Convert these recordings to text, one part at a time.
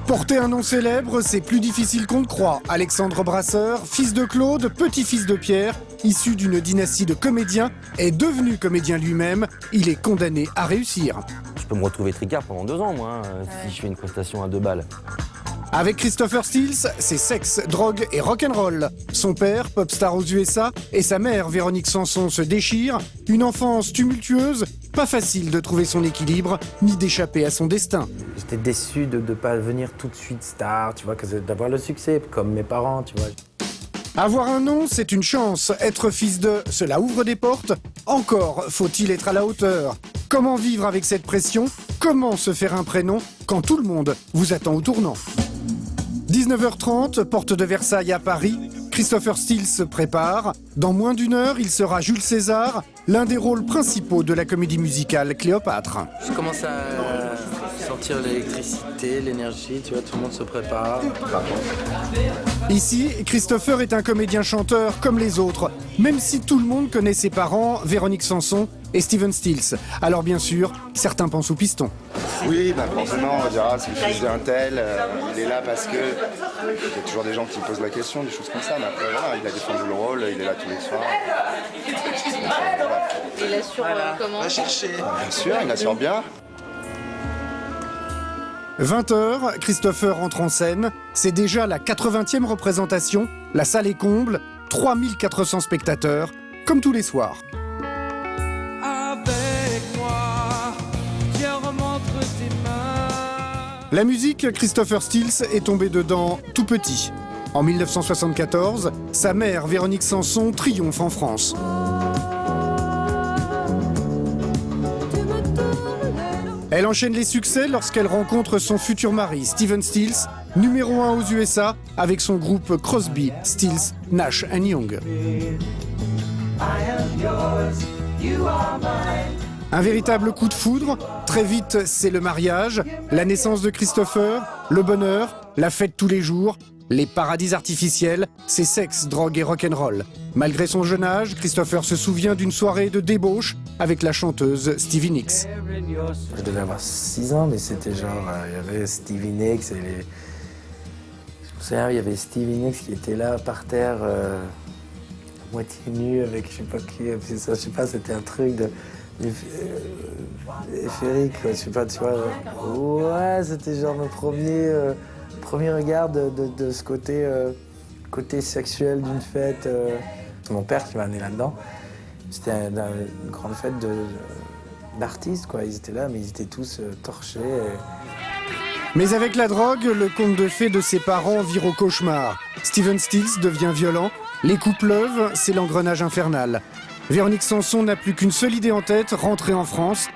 Porter un nom célèbre, c'est plus difficile qu'on ne croit. Alexandre Brasseur, fils de Claude, petit-fils de Pierre, issu d'une dynastie de comédiens, est devenu comédien lui-même. Il est condamné à réussir. Je peux me retrouver tricard pendant 2 ans, moi, si je fais une prestation à 2 balles. Avec Christopher Stills, c'est sexe, drogue et rock'n'roll. Son père, pop star aux USA, et sa mère, Véronique Sanson, se déchirent. Une enfance tumultueuse, pas facile de trouver son équilibre, ni d'échapper à son destin. J'étais déçu de ne pas devenir tout de suite star, tu vois, d'avoir le succès, comme mes parents, tu vois. Avoir un nom, c'est une chance. Être fils de, cela ouvre des portes. Encore faut-il être à la hauteur. Comment vivre avec cette pression? Comment se faire un prénom quand tout le monde vous attend au tournant? 19h30, porte de Versailles à Paris. Christopher Stills se prépare. Dans moins d'1 heure, il sera Jules César, l'un des rôles principaux de la comédie musicale Cléopâtre. Je commence à sentir l'électricité, l'énergie, tu vois, tout le monde se prépare. Ici, Christopher est un comédien-chanteur comme les autres, même si tout le monde connaît ses parents, Véronique Sanson et Steven Stills. Alors bien sûr, certains pensent au piston. Oui, forcément, on va dire, c'est le fils d'un tel, il est là parce que... Il y a toujours des gens qui posent la question, des choses comme ça, mais après, voilà, il a défendu le rôle, il est là tous les soirs. Voilà. Il assure comment? Bien sûr, il assure bien. 20h, Christopher entre en scène. C'est déjà la 80e représentation. La salle est comble, 3400 spectateurs, comme tous les soirs. La musique, Christopher Stills est tombé dedans tout petit. En 1974, sa mère, Véronique Sanson, triomphe en France. Elle enchaîne les succès lorsqu'elle rencontre son futur mari, Steven Stills, numéro 1 aux USA, avec son groupe Crosby, Stills, Nash & Young. Un véritable coup de foudre. Très vite, c'est le mariage, la naissance de Christopher, le bonheur, la fête tous les jours, les paradis artificiels, c'est sexe, drogue et rock'n'roll. Malgré son jeune âge, Christopher se souvient d'une soirée de débauche avec la chanteuse Stevie Nicks. Je devais avoir 6 ans, mais c'était genre, il y avait Stevie Nicks et les... Je me souviens, il y avait Stevie Nicks qui était là par terre, à moitié nu avec je sais pas qui, je sais pas, c'était un truc de... Éphérique, quoi, je sais pas, tu vois. Ouais, c'était genre mon premier regard de ce côté, côté sexuel d'une fête. C'est mon père qui m'a amené là-dedans. C'était une grande fête d'artistes, quoi. Ils étaient là, mais ils étaient tous torchés. Mais avec la drogue, le conte de fées de ses parents vire au cauchemar. Steven Stills devient violent, les coups pleuvent, c'est l'engrenage infernal. Véronique Sanson n'a plus qu'une seule idée en tête, rentrer en France.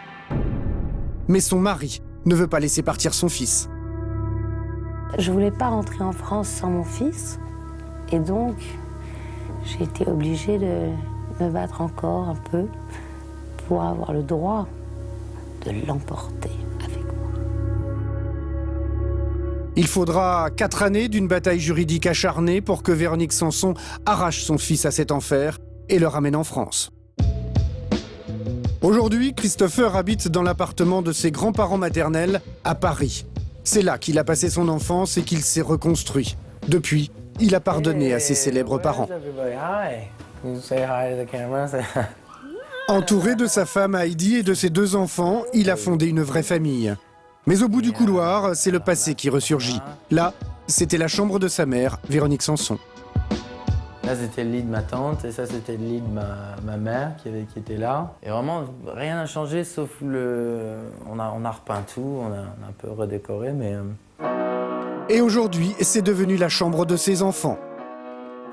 Mais son mari ne veut pas laisser partir son fils. Je voulais pas rentrer en France sans mon fils. Et donc, j'ai été obligée de me battre encore un peu pour avoir le droit de l'emporter avec moi. Il faudra 4 années d'une bataille juridique acharnée pour que Véronique Sanson arrache son fils à cet enfer et le ramène en France. Aujourd'hui, Christopher habite dans l'appartement de ses grands-parents maternels à Paris. C'est là qu'il a passé son enfance et qu'il s'est reconstruit. Depuis, il a pardonné à ses célèbres parents. Entouré de sa femme Heidi et de ses 2 enfants, il a fondé une vraie famille. Mais au bout du couloir, c'est le passé qui ressurgit. Là, c'était la chambre de sa mère, Véronique Sanson. Là, c'était le lit de ma tante, et ça, c'était le lit de ma mère qui était là. Et vraiment, rien n'a changé, sauf on a repeint tout, on a un peu redécoré, mais... Et aujourd'hui, c'est devenu la chambre de ses enfants.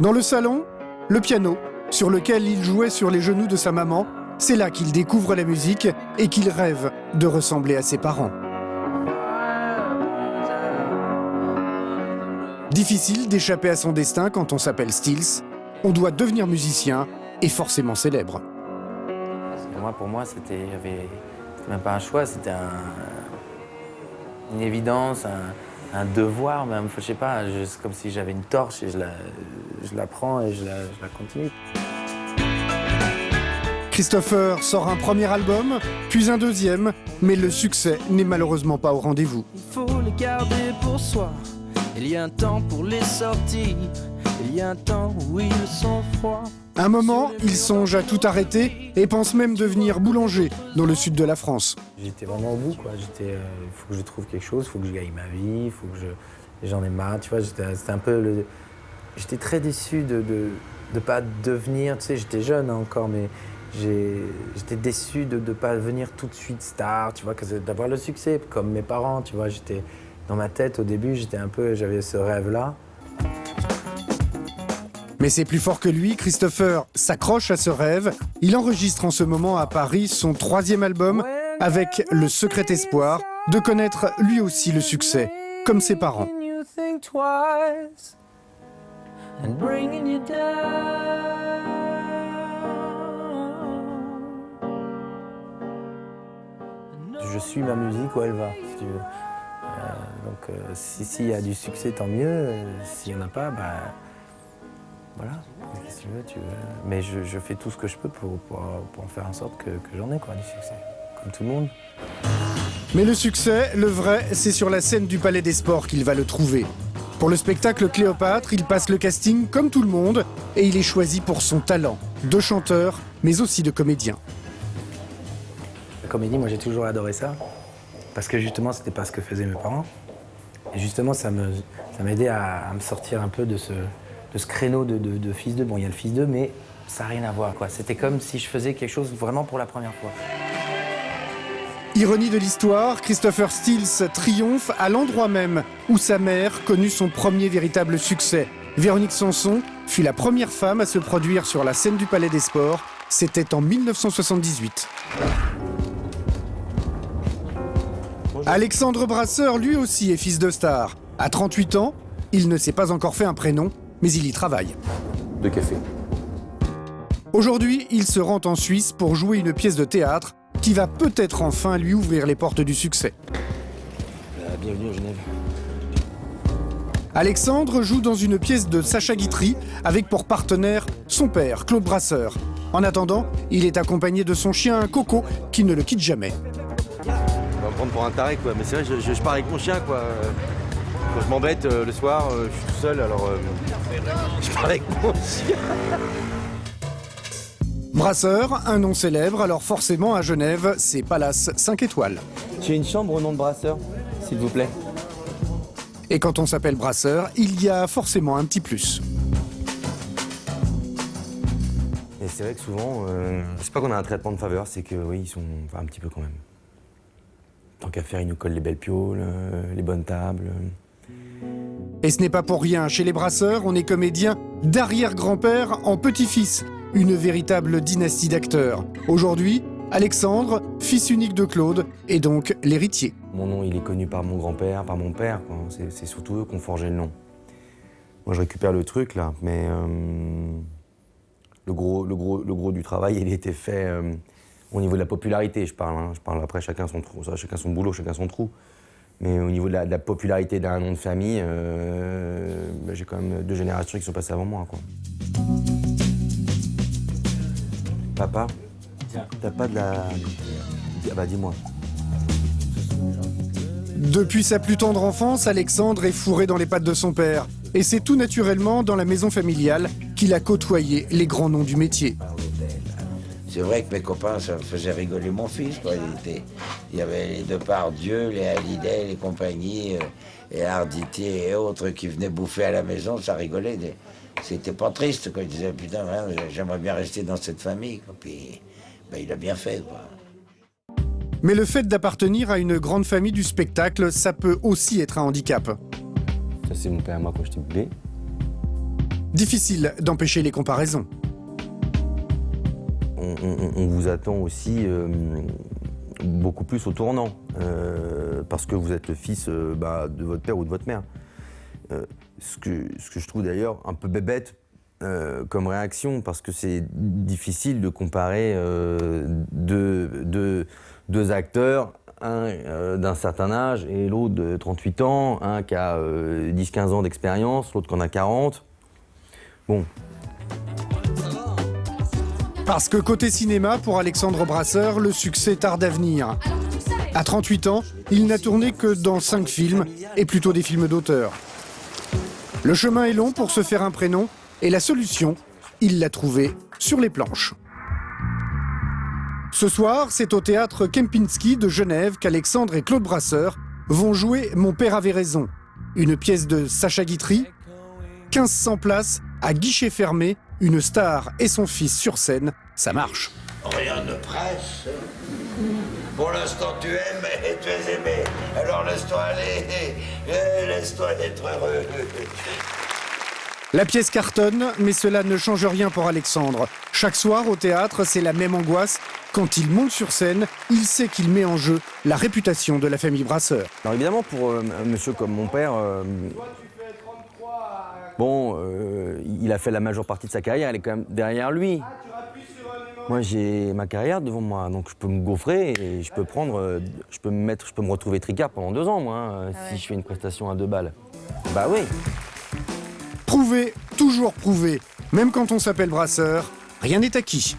Dans le salon, le piano, sur lequel il jouait sur les genoux de sa maman. C'est là qu'il découvre la musique et qu'il rêve de ressembler à ses parents. Difficile d'échapper à son destin quand on s'appelle Stills. On doit devenir musicien et forcément célèbre. Pour moi, c'était même pas un choix, c'était une évidence, un devoir même. Je sais pas, c'est comme si j'avais une torche et je la prends et je la continue. Christopher sort un premier album, puis un deuxième, mais le succès n'est malheureusement pas au rendez-vous. Il faut les garder pour soi. Il y a un temps pour les sortir. Il y a un temps où ils sont froids. Un moment, il songe à tout arrêter et pense même devenir boulanger dans le sud de la France. J'étais vraiment au bout, quoi. Il faut que je trouve quelque chose, il faut que je gagne ma vie, il faut que j'en ai marre, tu vois. C'était un peu J'étais très déçu de pas devenir, tu sais, j'étais jeune encore, mais j'étais déçu de ne pas devenir tout de suite star, tu vois, d'avoir le succès, comme mes parents, tu vois. J'étais dans ma tête, au début, j'avais ce rêve-là. Mais c'est plus fort que lui, Christopher s'accroche à ce rêve. Il enregistre en ce moment à Paris son 3e album avec le secret espoir de connaître lui aussi le succès, comme ses parents. Je suis ma musique où elle va, si tu veux. Donc s'il y a du succès, tant mieux. S'il n'y en a pas, bah voilà. Si tu veux. Mais je fais tout ce que je peux pour en faire en sorte que j'en ai, quoi, du succès. Comme tout le monde. Mais le succès, le vrai, c'est sur la scène du Palais des Sports qu'il va le trouver. Pour le spectacle Cléopâtre, il passe le casting comme tout le monde et il est choisi pour son talent de chanteur, mais aussi de comédien. La comédie, moi j'ai toujours adoré ça, parce que justement c'était pas ce que faisaient mes parents. Et justement ça m'aidait à me sortir un peu de ce créneau de fils d'eux. Bon, il y a le fils d'eux, mais ça n'a rien à voir, quoi. C'était comme si je faisais quelque chose vraiment pour la première fois. Ironie de l'histoire, Christopher Stills triomphe à l'endroit même où sa mère connut son premier véritable succès. Véronique Sanson fut la première femme à se produire sur la scène du Palais des Sports. C'était en 1978. Alexandre Brasseur, lui aussi, est fils de star. À 38 ans, il ne s'est pas encore fait un prénom, mais il y travaille. De café. Aujourd'hui, il se rend en Suisse pour jouer une pièce de théâtre qui va peut-être enfin lui ouvrir les portes du succès. Bienvenue à Genève. Alexandre joue dans une pièce de Sacha Guitry avec pour partenaire son père, Claude Brasseur. En attendant, il est accompagné de son chien Coco qui ne le quitte jamais. On va me prendre pour un taré, quoi. Mais c'est vrai, je pars avec mon chien, quoi. Quand je m'embête le soir, je suis tout seul, alors je pars avec mon chien. Brasseur, un nom célèbre, alors forcément à Genève, c'est Palace 5 étoiles. J'ai une chambre au nom de Brasseur, s'il vous plaît. Et quand on s'appelle Brasseur, il y a forcément un petit plus. Et c'est vrai que souvent, c'est pas qu'on a un traitement de faveur, c'est que oui, ils sont enfin, un petit peu quand même. Tant qu'à faire, ils nous collent les belles pioles, les bonnes tables. Et ce n'est pas pour rien, chez les Brasseurs, on est comédien d'arrière-grand-père en petit-fils. Une véritable dynastie d'acteurs. Aujourd'hui, Alexandre, fils unique de Claude, est donc l'héritier. Mon nom, il est connu par mon grand-père, par mon père. C'est surtout eux qui ont forgé le nom. Moi, je récupère le truc, là, mais le gros du travail, il était fait au niveau de la popularité, je parle. Hein. Je parle après, chacun son trou, chacun son boulot, chacun son trou. Mais au niveau de la popularité d'un nom de famille, j'ai quand même 2 générations qui sont passées avant moi, quoi. Papa, t'as pas de la... Ah bah dis-moi. Depuis sa plus tendre enfance, Alexandre est fourré dans les pattes de son père. Et c'est tout naturellement dans la maison familiale qu'il a côtoyé les grands noms du métier. C'est vrai que mes copains, ça faisait rigoler mon fils, quoi. Il y avait les Depardieu, les Hallyday, les compagnies, et Arditier et autres qui venaient bouffer à la maison, ça rigolait. C'était pas triste, quoi. Il disait, putain, hein, j'aimerais bien rester dans cette famille, quoi. Puis, ben, il a bien fait, quoi. Mais le fait d'appartenir à une grande famille du spectacle, ça peut aussi être un handicap. Ça, c'est mon père et moi quand j'étais bébé. Difficile d'empêcher les comparaisons. On vous attend aussi beaucoup plus au tournant, parce que vous êtes le fils de votre père ou de votre mère. Ce que je trouve d'ailleurs un peu bébête comme réaction, parce que c'est difficile de comparer deux acteurs, un d'un certain âge et l'autre de 38 ans, un qui a 10-15 ans d'expérience, l'autre qui en a 40. Bon. Parce que côté cinéma, pour Alexandre Brasseur, le succès tarde à venir. À 38 ans, il n'a tourné que dans 5 films, et plutôt des films d'auteur. Le chemin est long pour se faire un prénom, et la solution, il l'a trouvée sur les planches. Ce soir, c'est au théâtre Kempinski de Genève qu'Alexandre et Claude Brasseur vont jouer Mon père avait raison, une pièce de Sacha Guitry, 1500 places, à guichet fermé, une star et son fils sur scène, ça marche. Rien ne presse. Pour l'instant, tu aimes et tu es aimé. Alors laisse-toi aller et laisse-toi être heureux. La pièce cartonne, mais cela ne change rien pour Alexandre. Chaque soir au théâtre, c'est la même angoisse. Quand il monte sur scène, il sait qu'il met en jeu la réputation de la famille Brasseur. Alors évidemment, pour un monsieur comme mon père, il a fait la majeure partie de sa carrière, elle est quand même derrière lui. Moi, j'ai ma carrière devant moi, donc je peux me gaufrer et je peux me retrouver tricard pendant 2 ans, moi, si je fais une prestation à 2 balles. Bah oui. Prouver, toujours prouver. Même quand on s'appelle Brasseur, rien n'est acquis.